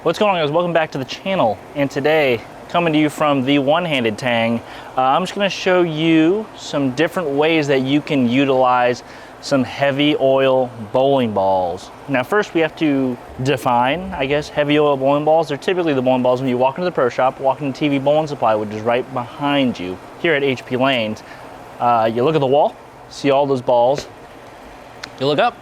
What's going on, guys? Welcome back to the channel, and today coming to you from the one-handed tang, I'm just going to show you some different ways that you can utilize some heavy oil bowling balls. Now first we have to define, I guess, heavy oil bowling balls. They're typically the bowling balls when you walk into the pro shop, walk into TV Bowling Supply, which is right behind you here at HP Lanes. You look at the wall, see all those balls, you look up,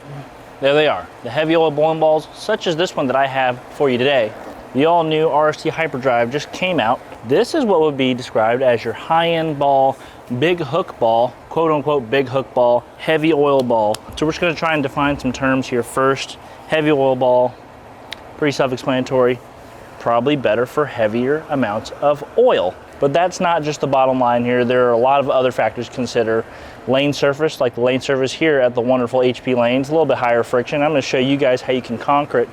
there they are, the heavy oil bowling balls, such as this one that I have for you today. The all-new RST Hyperdrive just came out. This is what would be described as your high-end ball, big hook ball, quote-unquote big hook ball, heavy oil ball. So we're just going to try and define some terms here first. Heavy oil ball, pretty self-explanatory, probably better for heavier amounts of oil. But that's not just the bottom line here. There are a lot of other factors to consider. Lane surface, like the lane surface here at the wonderful HP Lanes, a little bit higher friction. I'm going to show you guys how you can conquer it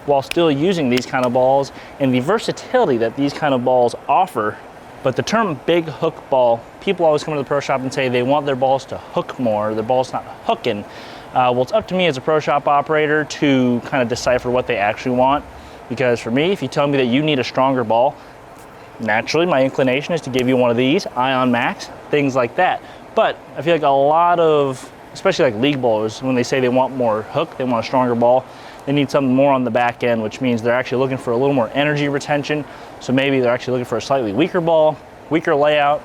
while still using these kind of balls and the versatility that these kind of balls offer. But the term big hook ball, people always come to the pro shop and say they want their balls to hook more, their balls not hooking. Well, it's up to me as a pro shop operator to kind of decipher what they actually want. Because for me, if you tell me that you need a stronger ball, naturally my inclination is to give you one of these, Ion Max, things like that. But I feel like a lot of, especially like league bowlers, when they say they want more hook, they want a stronger ball, they need something more on the back end, which means they're actually looking for a little more energy retention. So maybe they're actually looking for a slightly weaker ball, weaker layout,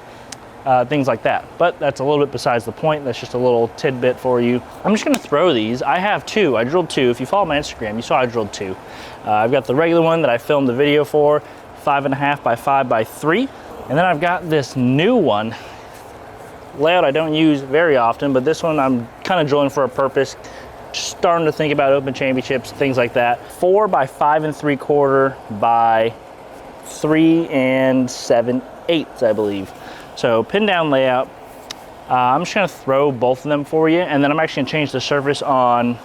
things like that. But that's a little bit besides the point. That's just a little tidbit for you. I'm just gonna throw these. I have two, I drilled two. If you follow my Instagram, you saw I drilled two. I've got the regular one that I filmed the video for, 5.5 by 5 by 3. And then I've got this new one, layout I don't use very often, but this one I'm kind of drilling for a purpose. Just starting to think about open championships, things like that. 4 by 5 3/4 by 3 7/8, I believe. So pin down layout. I'm just gonna throw both of them for you, and then I'm actually gonna change the surface on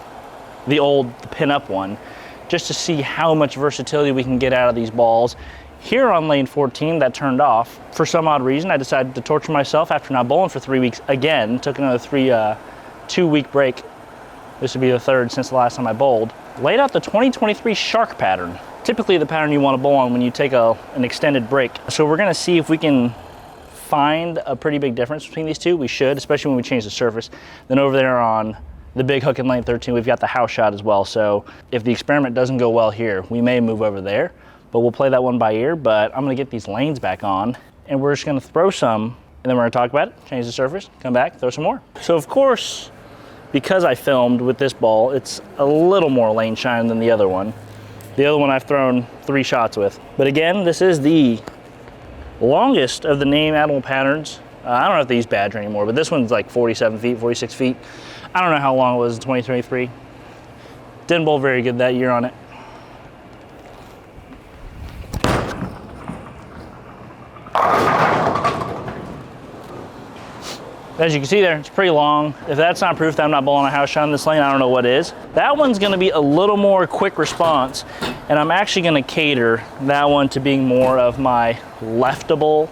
the old pin up one, just to see how much versatility we can get out of these balls. Here on lane 14, that turned off. For some odd reason, I decided to torture myself after not bowling for 3 weeks again. Took another 2-week break. This would be the third since the last time I bowled. Laid out the 2023 shark pattern. Typically the pattern you want to bowl on when you take an extended break. So we're gonna see if we can find a pretty big difference between these two. We should, especially when we change the surface. Then over there on the big hook in lane 13, we've got the house shot as well. So if the experiment doesn't go well here, we may move over there, but we'll play that one by ear. But I'm gonna get these lanes back on, and we're just gonna throw some, and then we're gonna talk about it, change the surface, come back, throw some more. So of course, because I filmed with this ball, it's a little more lane shine than the other one. The other one I've thrown 3 shots with. But again, this is the longest of the name animal patterns. I don't have to use Badger anymore, but this one's like 47 feet, 46 feet. I don't know how long it was in 2023. Didn't bowl very good that year on it. As you can see there, it's pretty long. If that's not proof that I'm not bowling a house shot in this lane, I don't know what is. That one's gonna be a little more quick response, and I'm actually gonna cater that one to being more of my leftable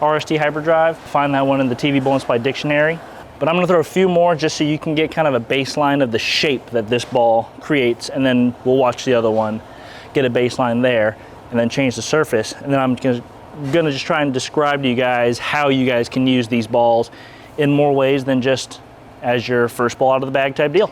RST Hyperdrive. Find that one in the TV Bowling Supply dictionary. But I'm gonna throw a few more just so you can get kind of a baseline of the shape that this ball creates, and then we'll watch the other one, get a baseline there, and then change the surface. And then I'm gonna just try and describe to you guys how you guys can use these balls in more ways than just as your first ball out of the bag type deal.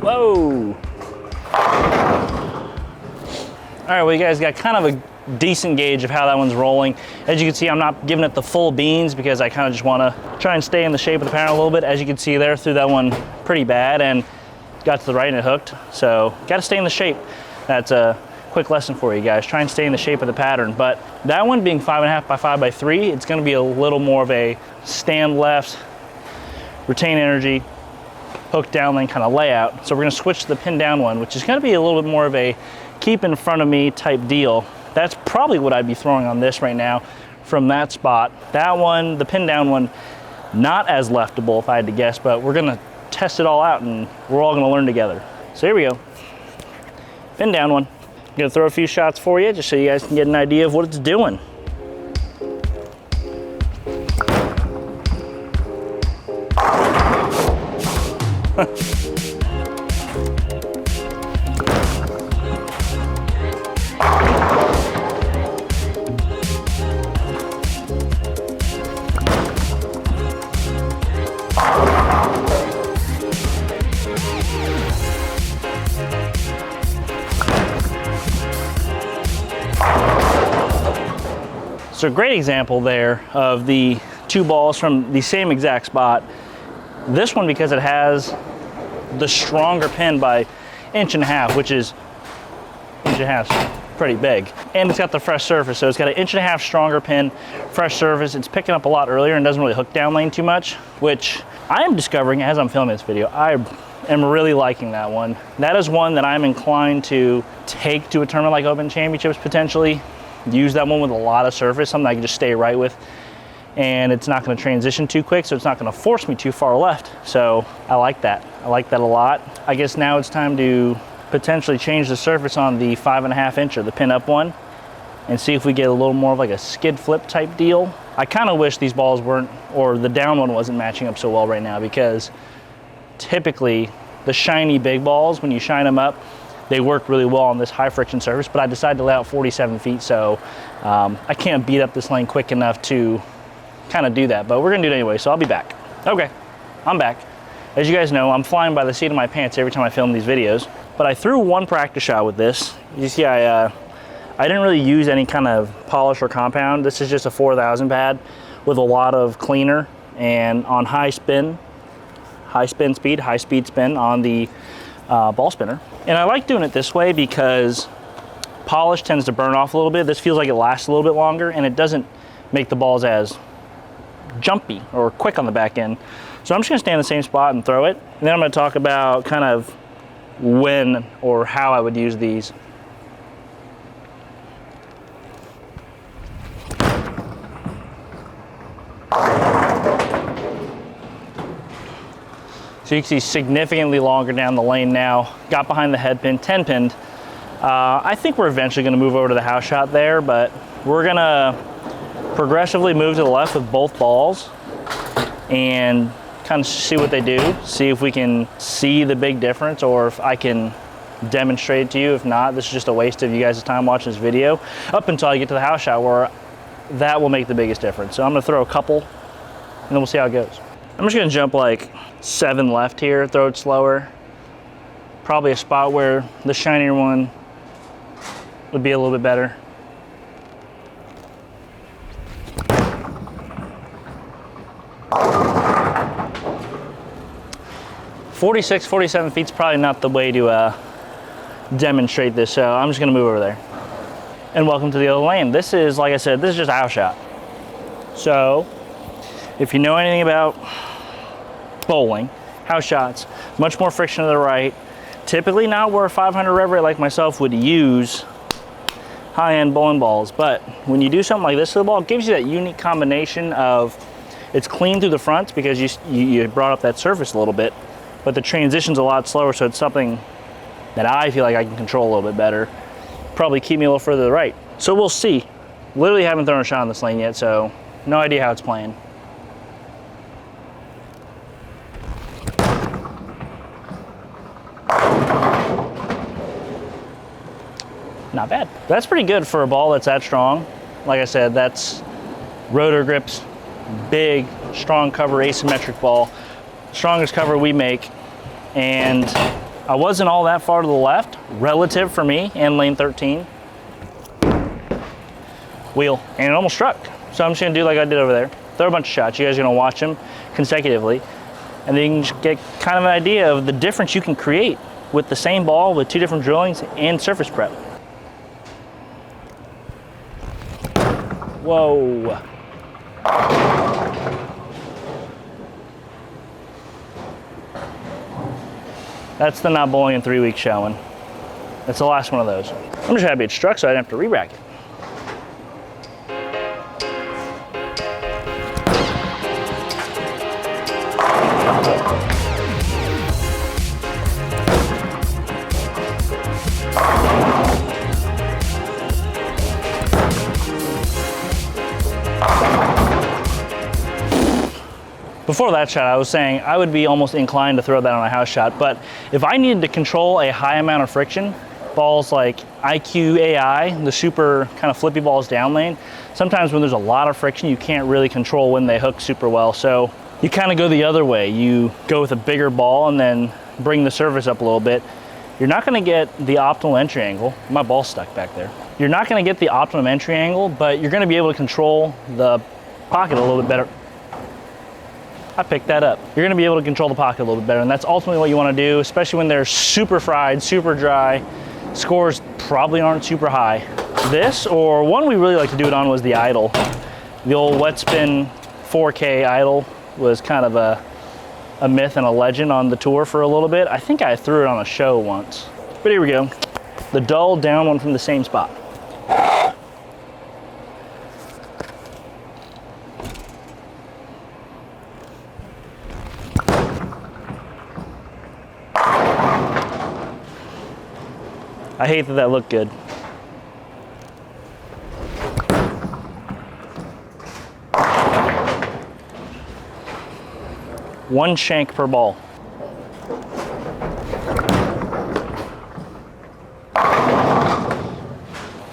Whoa. All right, well, you guys got kind of a decent gauge of how that one's rolling. As you can see, I'm not giving it the full beans because I kind of just want to try and stay in the shape of the pattern a little bit. As you can see there, threw that one pretty bad and got to the right and it hooked. So got to stay in the shape. That's a quick lesson for you guys. Try and stay in the shape of the pattern. But that one being 5.5 by 5 by 3, it's going to be a little more of a stand left, retain energy, hook down lane kind of layout. So we're going to switch to the pin down one, which is going to be a little bit more of a keep in front of me type deal. That's probably what I'd be throwing on this right now from that spot. That one, the pin down one, not as leftable if I had to guess, but we're gonna test it all out and we're all gonna learn together. So here we go. Pin down one. I'm gonna throw a few shots for you just so you guys can get an idea of what it's doing. So a great example there of the two balls from the same exact spot. This one, because it has the stronger pin by 1.5 inches, which is 1.5 inches, pretty big. And it's got the fresh surface, so it's got an 1.5 inches stronger pin, fresh surface. It's picking up a lot earlier and doesn't really hook down lane too much, which I am discovering as I'm filming this video. I am really liking that one. That is one that I'm inclined to take to a tournament like Open Championships potentially. Use that one with a lot of surface, something I can just stay right with, and it's not going to transition too quick, so it's not going to force me too far left. So I like that. I like that a lot. I guess now it's time to potentially change the surface on the 5.5 inch or the pin up one and see if we get a little more of like a skid flip type deal. I kind of wish these balls weren't, or the down one wasn't matching up so well right now, because typically the shiny big balls, when you shine them up, they work really well on this high friction surface, but I decided to lay out 47 feet, so I can't beat up this lane quick enough to kind of do that, but we're gonna do it anyway, so I'll be back. Okay, I'm back. As you guys know, I'm flying by the seat of my pants every time I film these videos, but I threw one practice shot with this. You see, I didn't really use any kind of polish or compound. This is just a 4000 pad with a lot of cleaner and on high speed spin on the ball spinner. And I like doing it this way because polish tends to burn off a little bit. This feels like it lasts a little bit longer and it doesn't make the balls as jumpy or quick on the back end. So I'm just gonna stay in the same spot and throw it. And then I'm gonna talk about kind of when or how I would use these. So you can see significantly longer down the lane now. Got behind the head pin, 10 pinned. I think we're eventually gonna move over to the house shot there, but we're gonna progressively move to the left with both balls and kind of see what they do, see if we can see the big difference or if I can demonstrate it to you. If not, this is just a waste of you guys' time watching this video up until I get to the house shot where that will make the biggest difference. So I'm gonna throw a couple and then we'll see how it goes. I'm just gonna jump like 7 left here, throw it slower. Probably a spot where the shinier one would be a little bit better. "46, 47 feet is probably not the way to demonstrate this, so I'm just gonna move over there. And welcome to the other lane. This is, like I said, this is just a house shot. So, if you know anything about bowling, house shots, much more friction to the right, typically not where a 500 rev rate like myself would use high-end bowling balls, but when you do something like this to the ball, it gives you that unique combination of it's clean through the fronts because you brought up that surface a little bit, but the transition's a lot slower, so it's something that I feel like I can control a little bit better. Probably keep me a little further to the right. So we'll see. Literally haven't thrown a shot on this lane yet, so no idea how it's playing. Not bad. That's pretty good for a ball that's that strong. Like I said, that's rotor grips, big, strong cover, asymmetric ball. Strongest cover we make. And I wasn't all that far to the left, relative for me, and lane 13. Wheel, and it almost struck. So I'm just gonna do like I did over there. Throw a bunch of shots. You guys are gonna watch them consecutively. And then you can just get kind of an idea of the difference you can create with the same ball with 2 different drillings and surface prep. Whoa. That's the not bowling in 3 weeks showing. That's the last one of those. I'm just happy it struck so I didn't have to re-rack it. before that shot, I was saying I would be almost inclined to throw that on a house shot, but if I needed to control a high amount of friction, balls like IQ AI, the super kind of flippy balls down lane, sometimes when there's a lot of friction, you can't really control when they hook super well. So you kind of go the other way. You go with a bigger ball and then bring the surface up a little bit. You're not going to get the optimal entry angle. My ball's stuck back there. You're not going to get the optimum entry angle, but you're going to be able to control the pocket a little bit better. I picked that up. You're going to be able to control the pocket a little bit better, and that's ultimately what you want to do, especially when they're super fried, super dry. Scores probably aren't super high. This, or one we really like to do it on, was the idle. The old wet spin 4K idle was kind of a myth and a legend on the tour for a little bit. I think I threw it on a show once. But here we go. The dull down one from the same spot. I hate that that looked good. One shank per ball.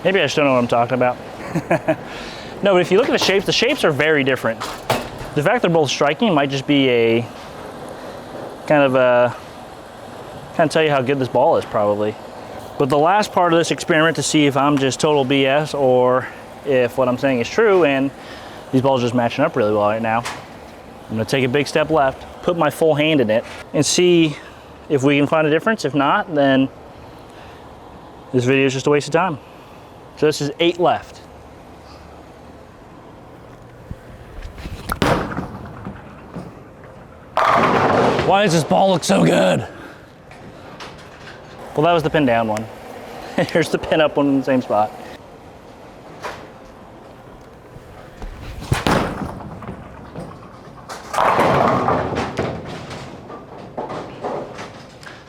Maybe I just don't know what I'm talking about. No, but if you look at the shapes are very different. The fact they're both striking might just be a kind of tell you how good this ball is probably. But the last part of this experiment to see if I'm just total BS or if what I'm saying is true and these balls are just matching up really well right now. I'm gonna take a big step left, put my full hand in it, and see if we can find a difference. If not, then this video is just a waste of time. So this is 8 left. Why does this ball look so good? Well, that was the pin down one. Here's the pin up one in the same spot.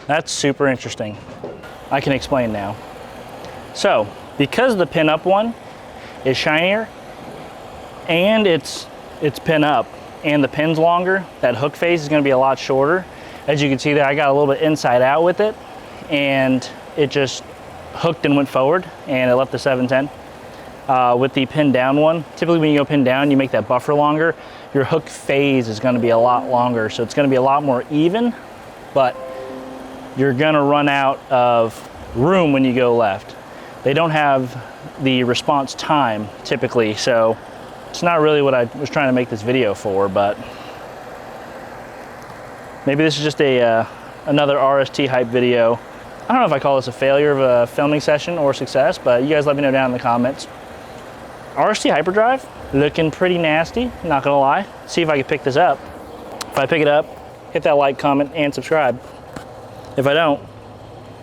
That's super interesting. I can explain now. So, because the pin up one is shinier and it's pin up and the pin's longer, that hook phase is gonna be a lot shorter. As you can see there, I got a little bit inside out with it and it just hooked and went forward and it left the 710. With the pin down one, typically when you go pin down, you make that buffer longer. Your hook phase is gonna be a lot longer, so it's gonna be a lot more even, but you're gonna run out of room when you go left. They don't have the response time typically, so it's not really what I was trying to make this video for, but maybe this is just another RST hype video. I don't know if I call this a failure of a filming session or success, but you guys let me know down in the comments. RST Hyperdrive, looking pretty nasty, not gonna lie. See if I can pick this up. If I pick it up, hit that like, comment, and subscribe. If I don't,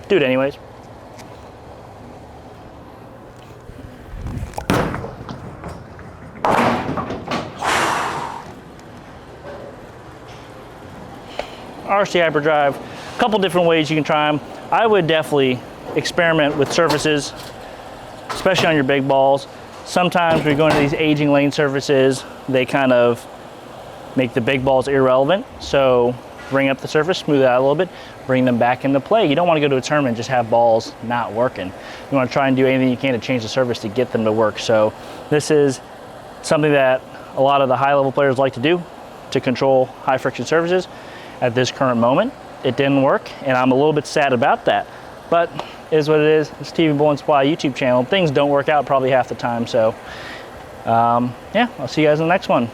do it anyways. RST Hyperdrive, a couple different ways you can try them. I would definitely experiment with surfaces, especially on your big balls. Sometimes when you're going to these aging lane surfaces, they kind of make the big balls irrelevant. So bring up the surface, smooth it out a little bit, bring them back into play. You don't want to go to a tournament and just have balls not working. You want to try and do anything you can to change the surface to get them to work. So this is something that a lot of the high level players like to do to control high friction surfaces. At this current moment, it didn't work, and I'm a little bit sad about that. But it is what it is. It's TV Bull and Supply YouTube channel. Things don't work out probably half the time, so yeah, I'll see you guys in the next one.